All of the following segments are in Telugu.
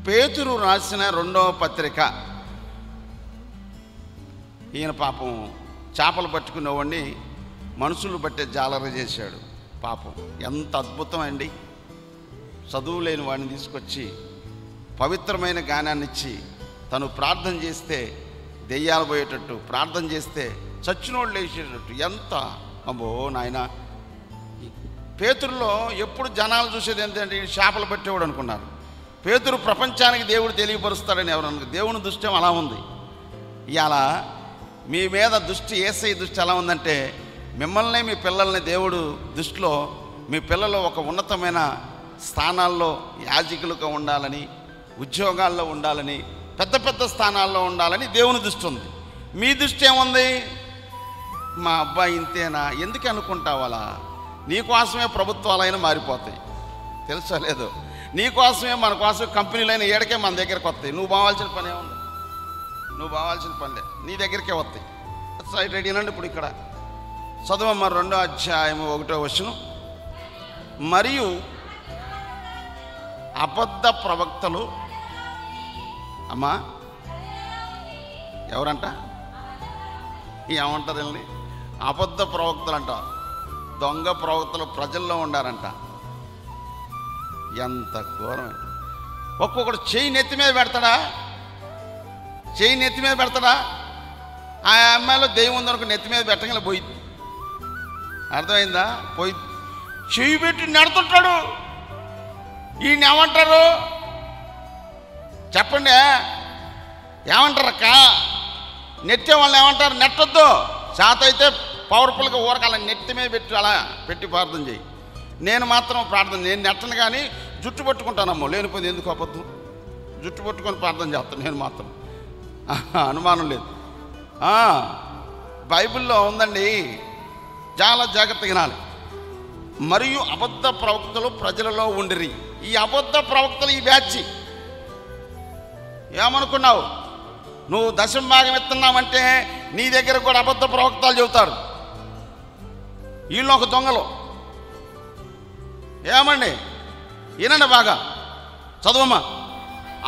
పేతురు రాసిన రెండవ పత్రిక. ఈయన పాపం చేపలు పట్టుకునేవాడిని మనుషులు బట్టే జాలర చేశాడు. పాపం ఎంత అద్భుతం అండి. చదువు లేని వాడిని తీసుకొచ్చి పవిత్రమైన గానాన్ని ఇచ్చి తను ప్రార్థన చేస్తే దెయ్యాలు పోయేటట్టు, ప్రార్థన చేస్తే చచ్చినోళ్ళు లేచేటట్టు. ఎంత అబ్బో నాయన. పేతురులో ఎప్పుడు జనాలు చూసేది ఏంటంటే చేపలు పట్టేవాడు అనుకున్నారు. పేతురు ప్రపంచానికి దేవుడు తెలియపరుస్తాడని ఎవరు అనుకో. దేవుని దృష్టి అలా ఉంది. ఇవాళ మీ మీద దృష్టి, యేసయ్య దృష్టి ఎలా ఉందంటే, మిమ్మల్ని మీ పిల్లల్ని దేవుడు దృష్టిలో మీ పిల్లలు ఒక ఉన్నతమైన స్థానాల్లో యాజకులుగా ఉండాలని, ఉద్యోగాల్లో ఉండాలని, పెద్ద పెద్ద స్థానాల్లో ఉండాలని దేవుని దృష్టి ఉంది. మీ దృష్టి ఏముంది? మా అబ్బాయి ఇంతేనా ఎందుకు అనుకుంటావు? అలా నీకోసమే ప్రభుత్వాలైనా మారిపోతాయి, తెలుసా లేదు? నీకోసమే మన కోసం కంపెనీలైన ఏడకే మన దగ్గరికి వస్తాయి. నువ్వు బావాల్సిన పని ఏముంది? నువ్వు బావాల్సిన పనిలే నీ దగ్గరికే వస్తాయి. సైట్ రెడీనండి. ఇప్పుడు ఇక్కడ చదవమ్మ 2వ అధ్యాయము 1వ వచనం. మరియు అబద్ధ ప్రవక్తలు, అమ్మా ఎవరంట? ఏమంటారండి? అబద్ధ ప్రవక్తలు అంట, దొంగ ప్రవక్తలు ప్రజల్లో ఉండారంట. ఎంత ఘోరం! ఒక్కొక్కడు చెయ్యి నెత్తి మీద పెడతాడా, చెయ్యి నెత్తి మీద పెడతాడా? ఆ అమ్మాయిలో దెయ్యం ఉందనుకో, నెత్తి మీద పెట్టగల పోయింది. అర్థమైందా? పోయి చెయ్యి పెట్టి నెడుతుంటాడు. ఈయన ఏమంటారు చెప్పండి? ఏమంటారు అక్క? నెట్టే వాళ్ళని ఏమంటారు? నెట్టొద్దు. శాత అయితే పవర్ఫుల్గా ఊరకాల నెత్తి మీద పెట్టి అలా పెట్టి ప్రార్థన చేయి. నేను మాత్రం ప్రార్థన, నేను నెట్టను కానీ జుట్టు పట్టుకుంటానమ్మో. లేనిపోయింది ఎందుకు అబద్ధం? జుట్టు పట్టుకొని ప్రార్థన చేస్తాను నేను మాత్రం, అనుమానం లేదు. బైబిల్లో ఉందండి, చాలా జాగ్రత్తగా వినాలి. మరియు అబద్ధ ప్రవక్తలు ప్రజలలో ఉండిరి. ఈ అబద్ధ ప్రవక్తలు ఈ బ్యాచ్. ఏమనుకున్నావు? నువ్వు దశమ భాగం ఇస్తున్నావంటే నీ దగ్గర కూడా అబద్ధ ప్రవక్తలు చెబుతారు. వీళ్ళు ఒక దొంగలు. ఏమండి వినండి బాగా, చదువమ్మా.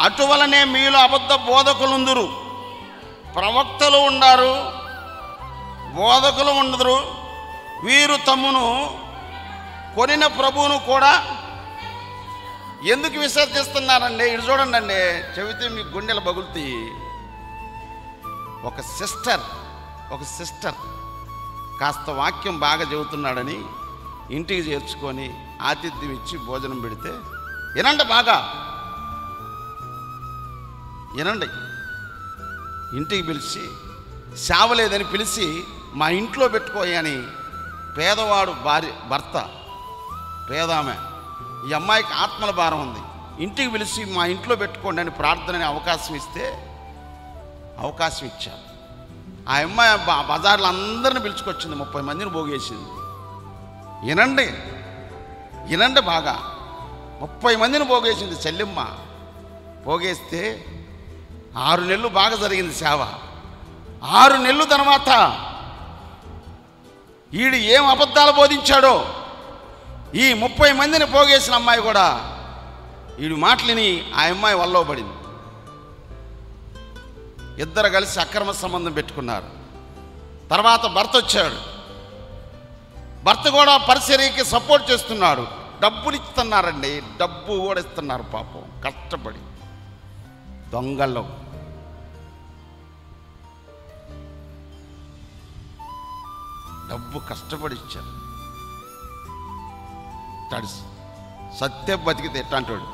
అటువలనే మీలో అబద్ధ బోధకులుందురు. ప్రవక్తలు ఉండారు, బోధకులు ఉండరు. వీరు తమ్మును కొనిన ప్రభువును కూడా ఎందుకు విసర్జిస్తున్నారండి? ఇటు చూడండి అండి, చెబితే మీ గుండెలు పగులుతాయి. ఒక సిస్టర్ కాస్త వాక్యం బాగా చెబుతున్నాడని ఇంటికి చేర్చుకొని ఆతిథ్యం ఇచ్చి భోజనం పెడితే, వినండి బాగా వినండి, ఇంటికి పిలిచి సేవలేదని పిలిచి మా ఇంట్లో పెట్టుకోయని, పేదవాడు భర్త పేదామె, ఈ అమ్మాయికి ఆత్మల భారం ఉంది, ఇంటికి పిలిచి మా ఇంట్లో పెట్టుకోండి అని ప్రార్థనని అవకాశం ఇచ్చారు. ఆ అమ్మాయి బజార్లో అందరిని పిలుచుకొచ్చింది, 30 మందిని పోగేసింది. వినండి బాగా, 30 మందిని పోగేసింది చెల్లెమ్మ. పోగేస్తే 6 నెలలు బాగా జరిగింది సేవ. 6 నెలలు తర్వాత ఈడు ఏం అబద్ధాలు బోధించాడో, ఈ 30 మందిని పోగేసిన అమ్మాయి కూడా ఈడు మాటలిని ఆ అమ్మాయి వల్లో పడింది. ఇద్దరు కలిసి అక్రమ సంబంధం పెట్టుకున్నారు. తర్వాత భర్త వచ్చాడు. భర్త కూడా పరిచర్యకి సపోర్ట్ చేస్తున్నాడు. డబ్బులు ఇస్తున్నారండి, డబ్బు కూడా ఇస్తున్నారు పాపం కష్టపడి. దొంగల్లో డబ్బు కష్టపడి ఇచ్చారు. సత్యం బతికితే ఎట్లాంటాడు?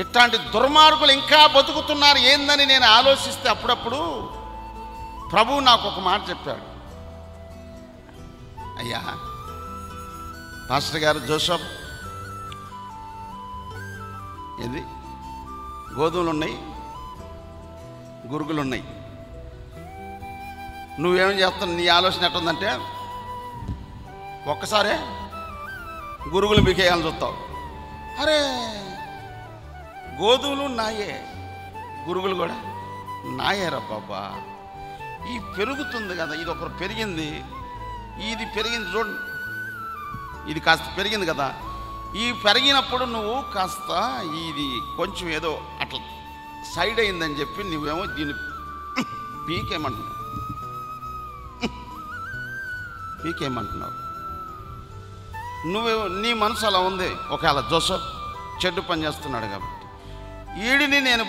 ఇట్లాంటి దుర్మార్గులు ఇంకా బతుకుతున్నారు ఏందని నేను ఆలోచిస్తే అప్పుడప్పుడు ప్రభువు నాకు ఒక మాట చెప్పాడు. అయ్యా పాస్టర్ గారు, జోసఫ్ ఏది గోధుమలు ఉన్నాయి, గురుగులు ఉన్నాయి, నువ్వేం చేస్తావు? నీ ఆలోచన ఎట్టుందంటే ఒక్కసారే గురుగులు మీకేయాలని చూస్తావు. అరే గోధుమలు నాయే, గురుగులు కూడా నాయేరా బాబా. ఈ పెరుగుతుంది కదా, ఇది ఒకరు పెరిగింది, ఇది పెరిగింది చూడండి, ఇది కాస్త పెరిగింది కదా, ఈ పెరిగినప్పుడు నువ్వు కాస్త ఇది కొంచెం ఏదో అట్లా సైడ్ అయిందని చెప్పి నువ్వేమో దీన్ని పీకేమంటున్నావు. నీ మనసు అలా ఉంది. ఒకవేళ జోసెఫ్ చెడ్డు పని చేస్తున్నాడు కాబట్టి, ఈడిని నేను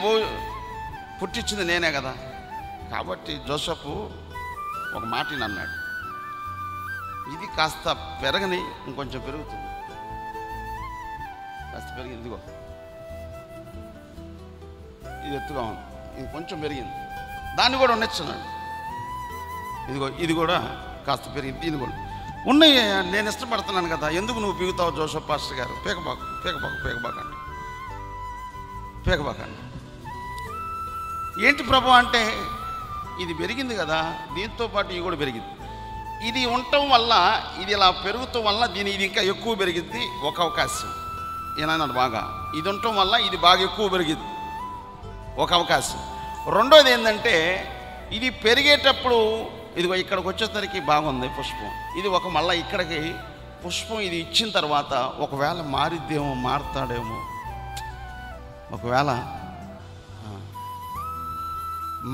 పుట్టించింది నేనే కదా, కాబట్టి జోసెఫ్ ఒక మాటని అన్నాడు, ఇది కాస్త పెరగని, ఇంకొంచెం పెరుగుతుంది, కాస్త పెరిగింది, ఇదిగో ఇది ఎత్తుగా ఉంది, ఇది కొంచెం పెరిగింది, దాన్ని కూడా ఉండొచ్చున్నాడు, ఇదిగో ఇది కూడా కాస్త పెరిగింది, ఇది కూడా ఉన్నాయి, నేను ఇష్టపడుతున్నాను కదా, ఎందుకు నువ్వు పీగుతావు జోసెఫ్ పాస్టర్ గారు, పీకబాకండి. ఏంటి ప్రభు అంటే, ఇది పెరిగింది కదా, దీంతో పాటు ఇది కూడా పెరిగింది, ఇది ఉండటం వల్ల, ఇది ఇలా పెరుగుతాం వల్ల ఇది ఇంకా ఎక్కువ పెరిగింది, ఒక అవకాశం ఏనన్నాడు బాగా, ఇది ఉండటం వల్ల ఇది బాగా ఎక్కువ పెరిగింది, ఒక అవకాశం. రెండోది ఏంటంటే, ఇది పెరిగేటప్పుడు ఇదిగో ఇక్కడికి వచ్చేసరికి బాగుంది పుష్పం, ఇది ఒక మళ్ళీ ఇక్కడికి పుష్పం ఇది ఇచ్చిన తర్వాత ఒకవేళ మారుతాడేమో, ఒకవేళ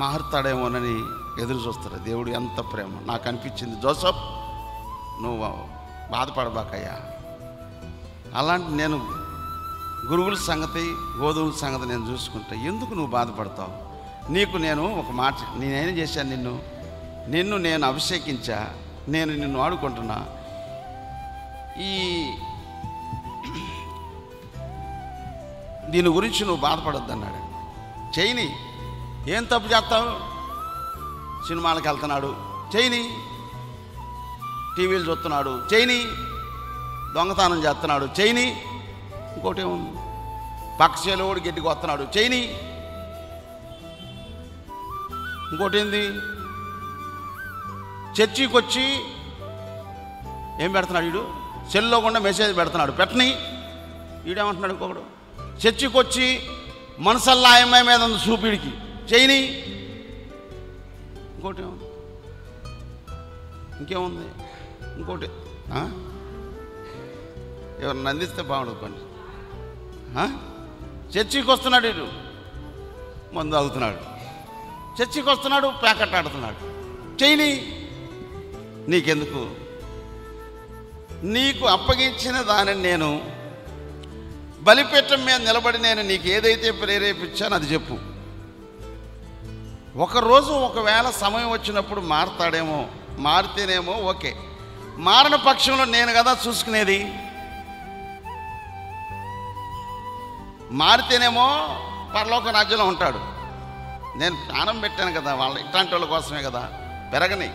మారుతాడేమోనని ఎదురు చూస్తాడు. దేవుడు ఎంత ప్రేమ నాకు అనిపించింది, జోసెఫ్ నువ్వు బాధపడబాకయ్యా, అలాంటి నేను గురుగుల సంగతి గోధుమల సంగతి నేను చూసుకుంటా, ఎందుకు నువ్వు బాధపడతావు, నీకు నేను ఒక మాట, నేనేం చేశాను, నిన్ను నేను అభిషేకించా, నేను నిన్ను ఆడుకుంటున్నా, దీని గురించి నువ్వు బాధపడొద్దు అన్నాడు. చేయని, ఏం తప్పు చేస్తావు, సినిమాలకు వెళ్తున్నాడు చేయని, టీవీలు చూస్తున్నాడు చేయని, దొంగతనం చేస్తున్నాడు చేయని, ఇంకోటి ఏముంది, పక్క చేలోడు గడ్డికి వస్తున్నాడు చేయని, ఇంకోటి ఏంది, చర్చికి వచ్చి ఏం పెడుతున్నాడు వీడు, సెల్లో కూడా మెసేజ్ పెడుతున్నాడు పెట్టని, వీడేమంటున్నాడు ఇంకొకడు, చర్చికి వచ్చి మనసల్లా అమ్మాయి మీద ఉంది చూపిడికి చేయని, ఇంకోటి ఏముంది, ఇంకేముంది, ఇంకోటి ఎవరు నందిస్తే బాగుండదు, చర్చికి వస్తున్నాడు వీడు, మందు తాగుతున్నాడు, చర్చికి వస్తున్నాడు ప్యాకెట్ ఆడుతున్నాడు చేయని, నీకెందుకు, నీకు అప్పగించిన దానిని నేను బలిపీఠం మీద నిలబడి నేను నీకు ఏదైతే ప్రేరేపించానో అది చెప్పు, ఒకరోజు ఒకవేళ సమయం వచ్చినప్పుడు మారుతాడేమో, మారితేనేమో ఓకే, మారిన పక్షంలో నేను కదా చూసుకునేది, మారితేనేమో పరలోక రాజ్యంలో ఉంటాడు, నేను ప్రాణం పెట్టాను కదా వాళ్ళ ఇట్లాంటి వాళ్ళ కోసమే కదా, పెరగని